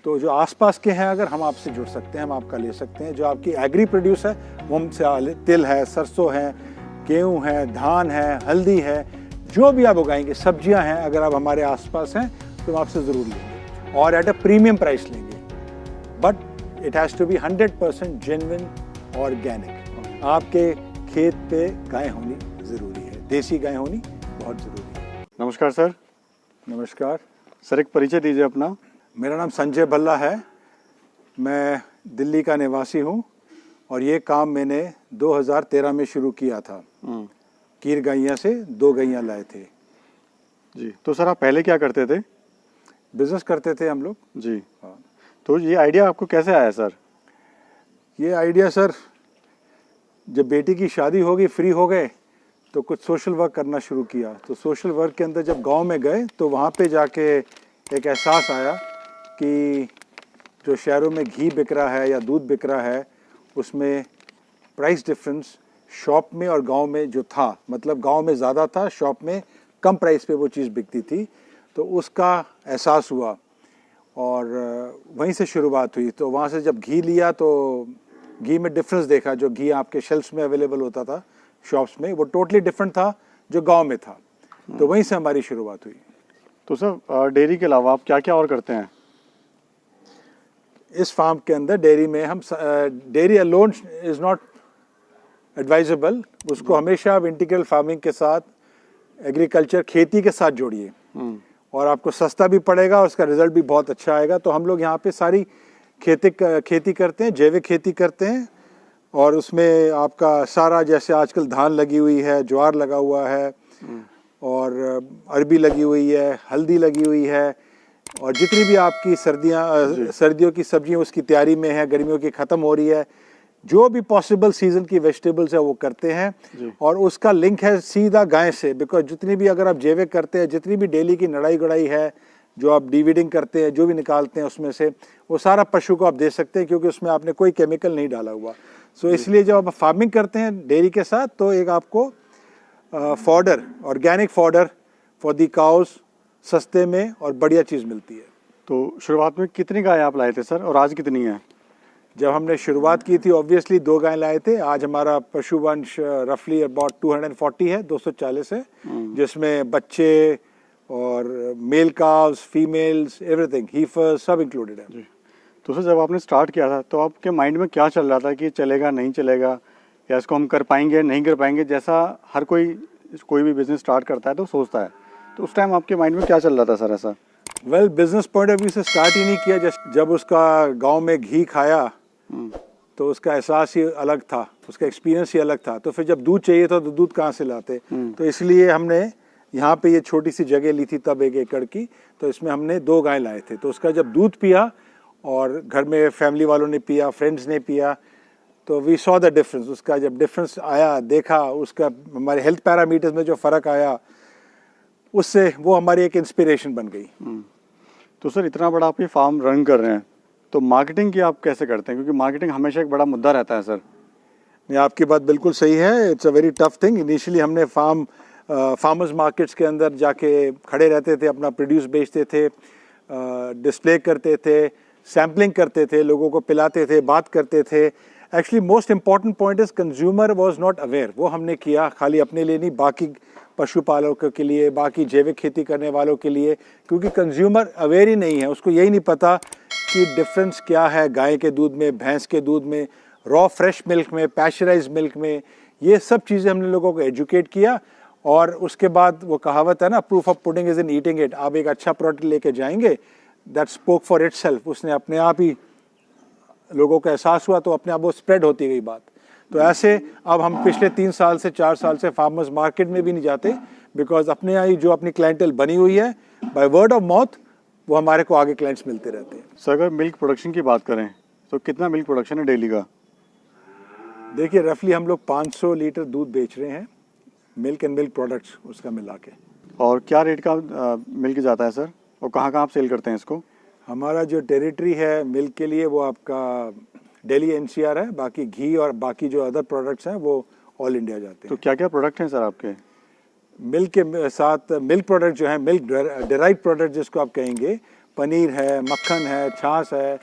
तो जो आसपास के हैं अगर हम आपसे जुड़ सकते हैं, हम आपका ले सकते हैं। जो आपकी एग्री प्रोड्यूस है वो हमसे, तिल है, सरसों है, गेहूँ है, धान है, हल्दी है, जो भी आप उगाएंगे, सब्जियां हैं, अगर आप हमारे आसपास हैं तो हम आपसे ज़रूर लेंगे और एट अ प्रीमियम प्राइस लेंगे। But it has to be 100% genuine organic. आपके खेत पे गाय होनी ज़रूरी है, देसी गाय होनी बहुत ज़रूरी है। नमस्कार सर। नमस्कार सर, एक परिचय दीजिए अपना। मेरा नाम संजय भल्ला है, मैं दिल्ली का निवासी हूँ और ये काम मैंने 2013 में शुरू किया था। कीर गैया से 2 गैया लाए थे जी। तो सर, आप पहले क्या करते थे? बिजनेस करते थे हम लोग जी। हाँ। तो ये आइडिया आपको कैसे आया सर? ये आइडिया सर, जब बेटी की शादी हो गई, फ्री हो गए तो कुछ सोशल वर्क करना शुरू किया। तो सोशल वर्क के अंदर जब गांव में गए तो वहाँ पे जाके एक एहसास आया कि जो शहरों में घी बिक रहा है या दूध बिक रहा है, उसमें प्राइस डिफरेंस शॉप में और गांव में जो था, मतलब गांव में ज़्यादा था, शॉप में कम प्राइस पे वो चीज़ बिकती थी। तो उसका एहसास हुआ और वहीं से शुरुआत हुई। तो वहाँ से जब घी लिया तो घी में डिफरेंस देखा। जो घी आपके शेल्फ्स में अवेलेबल होता था शॉप्स में, वो टोटली डिफरेंट था जो गांव में था। तो वहीं से हमारी शुरुआत हुई। तो सर, डेयरी के अलावा आप क्या क्या और करते हैं? इस फार्म के अंदर डेयरी में हम, dairy alone is not advisable. उसको हमेशा आप इंटीग्रल फार्मिंग के साथ, एग्रीकल्चर, खेती के साथ जोड़िए और आपको सस्ता भी पड़ेगा और उसका रिजल्ट भी बहुत अच्छा आएगा। तो हम लोग यहाँ पे सारी खेती करते हैं, जैविक खेती करते हैं और उसमें आपका सारा, जैसे आजकल धान लगी हुई है, ज्वार लगा हुआ है और अरबी लगी हुई है, हल्दी लगी हुई है और जितनी भी आपकी सर्दियों की सब्जियां उसकी तैयारी में है, गर्मियों की ख़त्म हो रही है, जो भी पॉसिबल सीज़न की वेजिटेबल्स है वो करते हैं। और उसका लिंक है सीधा गाय से, बिकॉज जितनी भी अगर आप जैविक करते हैं, जितनी भी डेली की नड़ाई गुड़ाई है, जो आप डिवीडिंग करते हैं, जो भी निकालते हैं उसमें से, वो सारा पशु को आप दे सकते हैं क्योंकि उसमें आपने कोई केमिकल नहीं डाला हुआ। इसलिए जब आप फार्मिंग करते हैं डेयरी के साथ तो एक आपको fodder, organic fodder for the cows सस्ते में और बढ़िया चीज़ मिलती है। तो शुरुआत में कितनी गाय आप लाए थे सर और आज कितनी है? जब हमने शुरुआत की थी ऑब्वियसली 2 गाय लाए थे। आज हमारा पशु वंश रफली अबाउट 240 है, 240 है, जिसमें बच्चे और male calves, females, everything, heifers सब इंक्लूडेड है। तो सर, जब आपने स्टार्ट किया था तो आपके माइंड में क्या चल रहा था कि चलेगा नहीं चलेगा, या इसको हम कर पाएंगे नहीं कर पाएंगे? जैसा हर कोई भी बिजनेस स्टार्ट करता है तो सोचता है, तो उस टाइम आपके माइंड में क्या चल रहा था सर ऐसा? Well, business point of view से स्टार्ट ही नहीं किया। जब उसका गांव में घी खाया तो उसका एहसास ही अलग था, उसका एक्सपीरियंस ही अलग था। तो फिर जब दूध चाहिए था तो दूध कहाँ से लाते? तो इसलिए हमने यहाँ पे ये छोटी सी जगह ली थी तब 1 एकड़ की, तो इसमें हमने 2 गाय लाए थे। तो उसका जब दूध पिया और घर में फैमिली वालों ने पिया, फ्रेंड्स ने पिया, तो वी सॉ द डिफरेंस। उसका जब डिफरेंस आया, देखा, उसका हमारे हेल्थ पैरामीटर्स में जो फ़र्क आया, उससे वो हमारी एक इंस्पिरेशन बन गई। तो सर, इतना बड़ा आप ये फार्म रन कर रहे हैं तो मार्केटिंग की आप कैसे करते हैं? क्योंकि मार्केटिंग हमेशा एक बड़ा मुद्दा रहता है सर। नहीं, आपकी बात बिल्कुल सही है। It's a very tough thing. Initially हमने फार्मर्स मार्केट्स के अंदर जाके खड़े रहते थे, अपना प्रोड्यूस बेचते थे, डिस्प्ले करते थे, सैम्पलिंग करते थे, लोगों को पिलाते थे, बात करते थे। Actually most important point is consumer was not aware. वो हमने किया खाली अपने लिए नहीं, बाकी पशुपालकों के लिए, बाकी जैविक खेती करने वालों के लिए, क्योंकि कंज्यूमर अवेयर ही नहीं है। उसको यही नहीं पता कि डिफरेंस क्या है गाय के दूध में, भैंस के दूध में, रॉ फ्रेश मिल्क में, पैस्चराइज मिल्क में। ये सब चीज़ें हमने लोगों को एजुकेट किया और उसके बाद वो कहावत है ना, proof of pudding is in eating it. आप एक अच्छा प्रोडक्ट लेके जाएंगे, दैट स्पोक फॉर इटसेल्फ। उसने अपने आप ही लोगों को एहसास हुआ तो अपने आप वो स्प्रेड होती गई बात। तो ऐसे अब हम पिछले 3 साल से 4 साल से फार्मर्स मार्केट में भी नहीं जाते, बिकॉज अपने यहाँ जो अपनी क्लाइंटेल बनी हुई है, बाय वर्ड ऑफ माउथ वो हमारे को आगे क्लाइंट्स मिलते रहते हैं। सर, अगर मिल्क प्रोडक्शन की बात करें तो कितना मिल्क प्रोडक्शन है डेली का? देखिए, रफली हम लोग 500 लीटर दूध बेच रहे हैं, मिल्क एंड मिल्क प्रोडक्ट्स उसका मिला के। और क्या रेट का मिल्क जाता है सर, और कहाँ कहाँ आप सेल करते हैं इसको? हमारा जो टेरिटरी है मिल्क के लिए वो आपका दिल्ली एनसीआर है, बाकी घी और बाकी जो अदर प्रोडक्ट्स हैं वो ऑल इंडिया जाते हैं। तो क्या क्या प्रोडक्ट हैं सर आपके? मिल्क के साथ मिल्क प्रोडक्ट जो है, मिल्क डेराइव प्रोडक्ट जिसको आप कहेंगे, पनीर है, मक्खन है, छाछ है,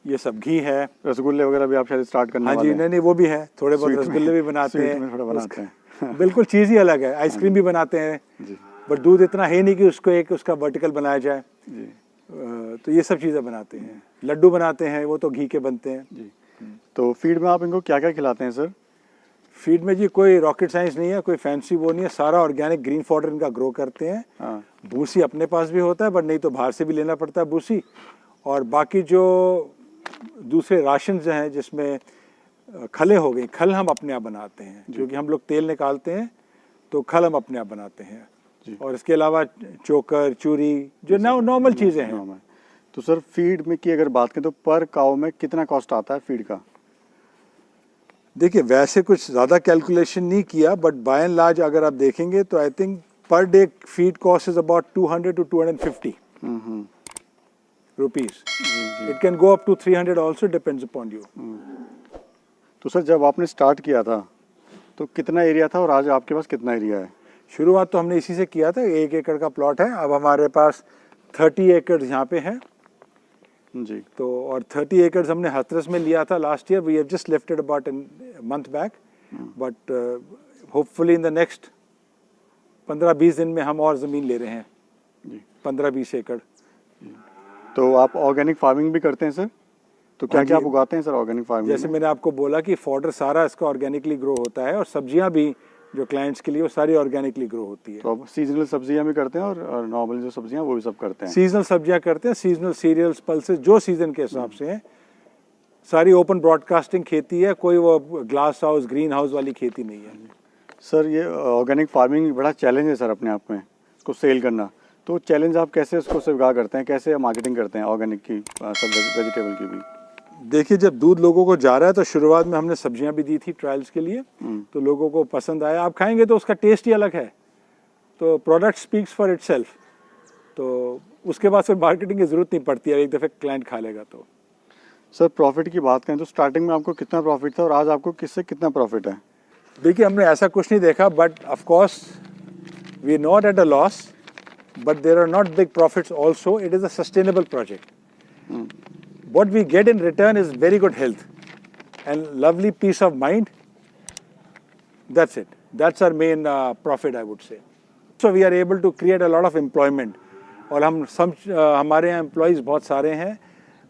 ये सब घी है। रसगुल्ले वगैरह भी आप शायद स्टार्ट करने हाँ वाले जी, हैं। नहीं नहीं वो भी है, थोड़े बहुत स्वीट में- रसगुल्ले भी बनाते स्वीट हैं, में थोड़ा बनाते हैं। बिल्कुल चीज़ ही अलग है। आइसक्रीम भी बनाते हैं, जी बट दूध इतना है नहीं कि उसको एक उसका वर्टिकल बनाया जाए। जी तो ये सब चीज़ें बनाते हैं। लड्डू बनाते हैं, वो तो घी के बनते हैं। जी। तो फीड में आप इनको क्या क्या खिलाते हैं सर? फीड में जी कोई रॉकेट साइंस नहीं है, कोई फैंसी वो नहीं है, सारा ऑर्गेनिक ग्रीन फॉडर इनका ग्रो करते हैं। हाँ भूसी अपने पास भी होता है, बट नहीं तो बाहर से भी लेना पड़ता है भूसी। और बाकी जो दूसरे राशन जो हैं जिसमें खलें हो गई, खल हम अपने आप बनाते हैं, क्योंकि हम लोग तेल निकालते हैं तो खल हम अपने आप बनाते हैं। जी। और इसके अलावा चोकर, चूरी, जो नॉर्मल चीज़ें हैं। नॉर्मल। तो सर फीड में की अगर बात करें तो पर काउ में कितना कॉस्ट आता है फीड का? देखिए वैसे कुछ ज़्यादा कैलकुलेशन नहीं किया, बट बाय एंड लार्ज अगर आप देखेंगे तो I think per day feed cost is about 200 to 250 rupees. It can go up to 300 also, depends upon you. तो सर जब आपने स्टार्ट किया था तो कितना एरिया था और आज आपके पास कितना एरिया है? शुरुआत तो हमने इसी से किया था, 1 एकड़ का प्लॉट है। अब हमारे पास 30 एकड़ यहाँ पे है। जी तो और 30 एकड़ हमने हाथरस में लिया था last year. We have just left it about a month back, but hopefully in the next 15-20 दिन में हम और ज़मीन ले रहे हैं, जी। 15-20 एकड़। तो आप ऑर्गेनिक फार्मिंग भी करते हैं सर? तो क्या हाँ क्या जी। आप उगाते हैं सर ऑर्गेनिक फार्मिंग जैसे में? मैंने आपको बोला कि फॉडर सारा इसका ऑर्गेनिकली ग्रो होता है, और सब्जियां भी जो क्लाइंट्स के लिए वो सारी ऑर्गेनिकली ग्रो होती है। तो आप सीजनल सब्जियां भी करते हैं और नॉर्मल जो सब्जियां वो भी सब करते हैं? सीजनल सब्जियां करते हैं, सीजनल सीरियल्स, पल्सेस, जो सीजन के हिसाब से हैं। सारी ओपन ब्रॉडकास्टिंग खेती है, कोई वो ग्लास हाउस, ग्रीन हाउस वाली खेती नहीं है। सर ये ऑर्गेनिक फार्मिंग बड़ा चैलेंज है सर अपने आप में, इसको सेल करना। तो चैलेंज आप कैसे उसको स्वीकार करते हैं, कैसे मार्केटिंग करते हैं ऑर्गेनिक की, सब वेजिटेबल की भी? देखिए जब दूध लोगों को जा रहा है तो शुरुआत में हमने सब्जियां भी दी थी ट्रायल्स के लिए, तो लोगों को पसंद आया। आप खाएंगे तो उसका टेस्ट ही अलग है, तो प्रोडक्ट स्पीक्स फॉर इटसेल्फ। तो उसके बाद फिर मार्केटिंग की ज़रूरत नहीं पड़ती है, एक दफ़े क्लाइंट खा लेगा तो। सर प्रॉफिट की बात करें तो स्टार्टिंग में आपको कितना प्रॉफिट था और आज आपको किससे कितना प्रॉफिट है? देखिए हमने ऐसा कुछ नहीं देखा, but of course we are not at a loss, but there are not big profits also. It is a sustainable project. What we get in return is very good health and lovely peace of mind. That's it. That's our main profit, I would say. So we are able to create a lot of employment. और हमारे यहाँ employees बहुत सारे हैं.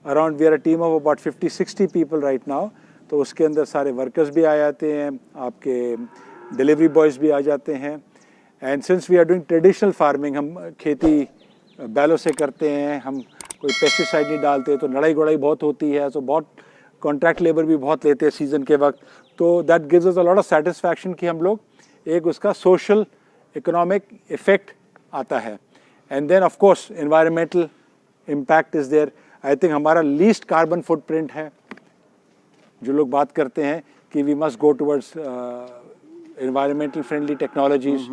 Around we are a team of about 50-60 people right now. तो उसके अंदर सारे workers भी आ जाते हैं, आपके delivery boys भी आ जाते हैं. And since we are doing traditional farming, हम खेती बैलों से करते हैं, हम कोई पेस्टिसाइड नहीं डालते, तो लड़ाई गुड़ाई बहुत होती है, तो बहुत कॉन्ट्रैक्ट लेबर भी बहुत लेते हैं सीज़न के वक्त। तो that gives us a lot of satisfaction कि हम लोग एक उसका सोशल इकोनॉमिक इफेक्ट आता है। And then of course environmental impact is there. I think हमारा लीस्ट कार्बन फुटप्रिंट है। जो लोग बात करते हैं कि we must go towards environmental friendly technologies,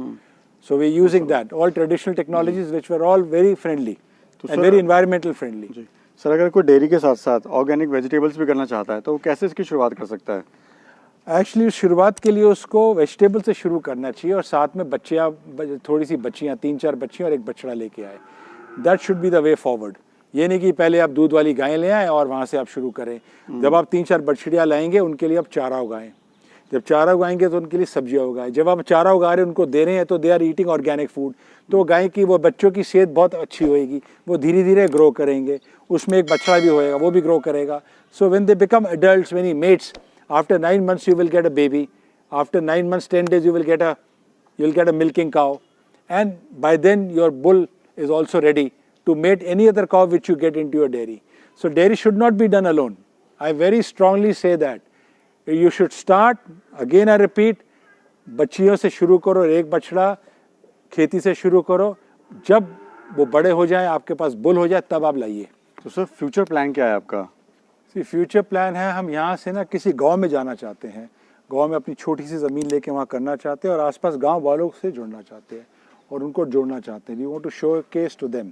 so we're using that, all traditional technologies which were all very friendly and very environmental friendly. जी sir, अगर कोई डेयरी के साथ साथ ऑर्गेनिक वेजिटेबल्स भी करना चाहता है तो वो कैसे इसकी शुरुआत कर सकता है? एक्चुअली शुरुआत के लिए उसको वेजिटेबल से शुरू करना चाहिए, और साथ में बच्चियाँ, थोड़ी सी बच्चियाँ, 3-4 बच्चियाँ और एक बछड़ा लेके आए। That should be the way forward. ये नहीं कि पहले आप दूध वाली गायें ले आएँ और वहाँ से आप शुरू करें। जब आप 3-4 बछड़ियाँ लाएंगे उनके लिए आप चारा उगाएं। जब चारा उगाएंगे तो उनके लिए सब्जियाँ उगाएं। जब आप चारा उगा रहे हैं उनको दे रहे हैं तो they are eating organic food, तो गाय की, वो बच्चों की सेहत बहुत अच्छी होएगी, वो धीरे धीरे ग्रो करेंगे। उसमें एक बछड़ा भी होएगा, वो भी ग्रो करेगा। So when they become adults, when he mates, after 9 months you will get a baby, after 9 months 10 days you will get a milking cow, and by then your bull is also ready to mate any other cow which you get into your dairy. So dairy should not be done alone. I very strongly say that you should start, again I repeat, बच्चियों से शुरू करो, एक बछड़ा खेती से शुरू करो। जब वो बड़े हो जाए, आपके पास बुल हो जाए, तब आप लाइए। तो सर फ्यूचर प्लान क्या है आपका? फ्यूचर प्लान है, हम यहाँ से ना किसी गांव में जाना चाहते हैं, गांव में अपनी छोटी सी ज़मीन लेके वहाँ करना चाहते हैं, और आसपास गांव वालों से जुड़ना चाहते हैं और उनको जोड़ना चाहते हैं। We want to showcase to them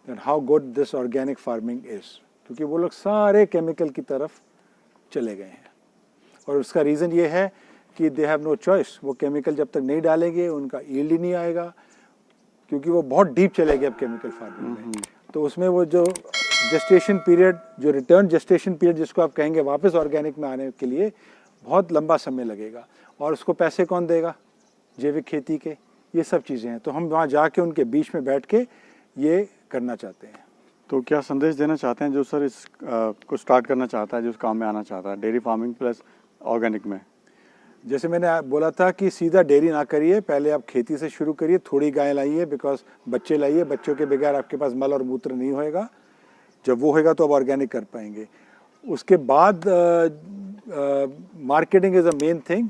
that how good this organic farming is, क्योंकि वो लोग सारे केमिकल की तरफ चले गए हैं। और उसका रीज़न ये है कि दे हैव नो चॉइस। वो केमिकल जब तक नहीं डालेंगे उनका यील्ड ही नहीं आएगा, क्योंकि वो बहुत डीप चले गए अब केमिकल फार्मिंग में। तो उसमें वो जो जेस्टेशन पीरियड, जो रिटर्न जेस्टेशन पीरियड जिसको आप कहेंगे वापस ऑर्गेनिक में आने के लिए, बहुत लंबा समय लगेगा। और उसको पैसे कौन देगा? जैविक खेती के, ये सब चीज़ें हैं। तो हम वहाँ जाके उनके बीच में बैठ के ये करना चाहते हैं। तो क्या संदेश देना चाहते हैं जो सर इस को स्टार्ट करना चाहता है, जो इस काम में आना चाहता है, डेयरी फार्मिंग प्लस ऑर्गेनिक में? जैसे मैंने बोला था कि सीधा डेयरी ना करिए, पहले आप खेती से शुरू करिए, थोड़ी गाय लाइए, बिकॉज बच्चे लाइए, बच्चों के बगैर आपके पास मल और मूत्र नहीं होएगा। जब वो होएगा तो आप ऑर्गेनिक कर पाएंगे। उसके बाद marketing is a main thing.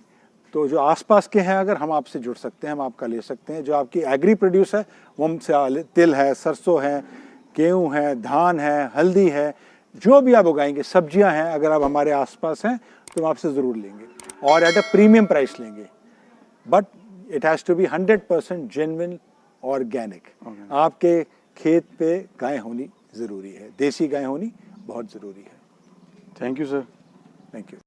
तो जो आसपास के हैं, अगर हम आपसे जुड़ सकते हैं, हम आपका ले सकते हैं। जो आपकी एग्री प्रोड्यूस है वो हमसे, तिल है, सरसों है, गेहूँ है, धान है, हल्दी है, जो भी आप उगाएंगे, सब्जियां हैं, अगर आप हमारे आसपास हैं तो हम आपसे ज़रूर लेंगे और एट अ प्रीमियम प्राइस लेंगे। But it has to be 100% genuine organic. आपके खेत पे गाय होनी ज़रूरी है, देसी गाय होनी बहुत ज़रूरी है। Thank you sir. Thank you.